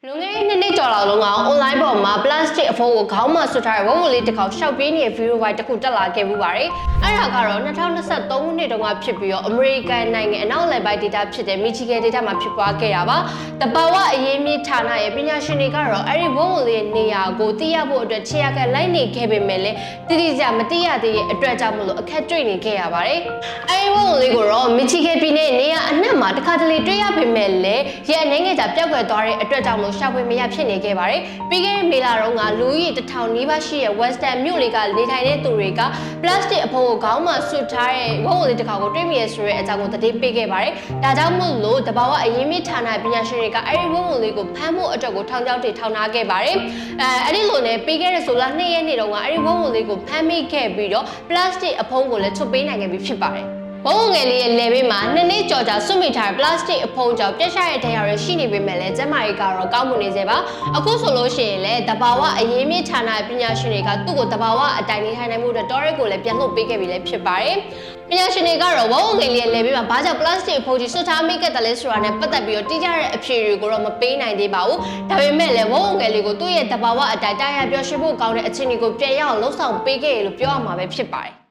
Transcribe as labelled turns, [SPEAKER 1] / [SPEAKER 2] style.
[SPEAKER 1] လုံငယ်နှစ်ကျော်လောက်လုံးက online ပေါ်မှာ plastic အဖိုးကိုခေါင်းမှာဆွထားတဲ့ဝုန်းဝုန်းလေးတစ်ခေါက်ရှောက်ပြေးနေတဲ့ video file တစ်ခုတက်လာခဲ့မှုပါတယ်။အဲ့ဒါကတော့2023ခုနှစ်တုန်းကဖြစ်ပြီးတော့ American နိုင်ငံအနောက်လယ်ပိုင်းဒေသဖြစ်တဲ့ Michigan ဒေသမှာဖြစ်ပွားခဲ့တာပါ။တဘာဝအရေးမြစ်ဌာနရဲ့ပညာရှင်တွေကတော့အဲ့ဒီဝုန်းဝုန်းလေးနေရာကိုသိရဖို့အတွက်ခြေရကလိုက်နေခဲ့ပေမဲ့လည်းတိတိကျမသိရသေးတဲ့အတွက်ကြောင့်မလို့အခက်တွေ့နေခဲ့ရပါတယ်။အဲ့ဒီဝုန်းဝုန်းလေးကိုတော့ Michigan ပြည်နယ်နေရာအနှံ့မှာတစ်ခါတလေတွေ့ရပေမဲ့လည်းရဲ့နိုင်ငံကြာပျောက်ကွယ်သွားတဲ့အတွက်ကြောင့်ရှာဖွေမရဖြစ်နေခဲ့ပါတယ်။ပြီးခဲ့တဲ့မေလတုန်းကလူကြီး1000နီးပါးရှိတဲ့ Western မြို့လေးကနေထိုင်တဲ့သူတွေက plastic အဖိုးကိုခေါင်းမှာဆွထားတဲ့ဝုန်းဝုန်းလေးတစ်ခါကိုတွေ့မိရဆိုတဲ့အကြောင်းကိုသတင်းပေးခဲ့ပါတယ်။ဒါကြောင့်မို့လို့တဘာဝအရင်းမြစ်ဌာနပညာရှင်တွေကအဲ့ဒီဝုန်းဝုန်းလေးကိုဖမ်းဖို့အတွက်ကိုထောင်ချောက်တွေထောင်ထားခဲ့ပါတယ်။အဲ့ဒီလိုနဲ့ပြီးခဲ့တဲ့ဆိုလ2ရက်နေ့တုန်းကအဲ့ဒီဝုန်းဝုန်းလေးကိုဖမ်းမိခဲ့ပြီးတော့ plastic အဖုံးကိုလည်းချုပ်ပေးနိုင်ခဲ့ပြီဖြစ်ပါတယ်။ဝုန်းဝုန်းငယ်လေးရဲ့လေဘေးမှာ2နှစ်ကျော်ကြာဆွတ်မိထားတဲ့ plastic အဖုံးကြောင့်ပြတ်ရှတဲ့ဒဏ်ရာတွေရှိနေပေမဲ့လည်းကျန်းမာရေးကတော့ကောင်းမွန်နေစေပါအခုဆိုလို့ရှိရင်လည်းတဘာဝအရေးမြစ်ဌာနပညာရှင်တွေကသူ့ကိုတဘာဝအတိုင်းနေထိုင်နိုင်မှုအတွက်တော်ရက်ကိုလည်းပြန်လှုပ်ပေးခဲ့ပြီလည်းဖြစ်ပါတယ်ပညာရှင်တွေကတော့ဝုန်းဝုန်းငယ်လေးရဲ့လေဘေးမှာဘာကြောင့် plastic အဖုံးကြီးဆွတ်ထားမိခဲ့တယ်လဲဆိုတာနဲ့ပတ်သက်ပြီးတော့တိကျတဲ့အဖြေတွေကိုတော့မပေးနိုင်သေးပါဘူးဒါပေမဲ့လည်းဝုန်းဝုန်းငယ်လေးကိုသူ့ရဲ့တဘာဝအတိုင်းတရားပျော်ရွှင်ဖို့ကောင်းတဲ့အခြေအနေကိုပြန်ရအောင်လှုပ်ဆောင်ပေးခဲ့ရလို့ပြောရမှာပဲဖြစ်ပါတယ်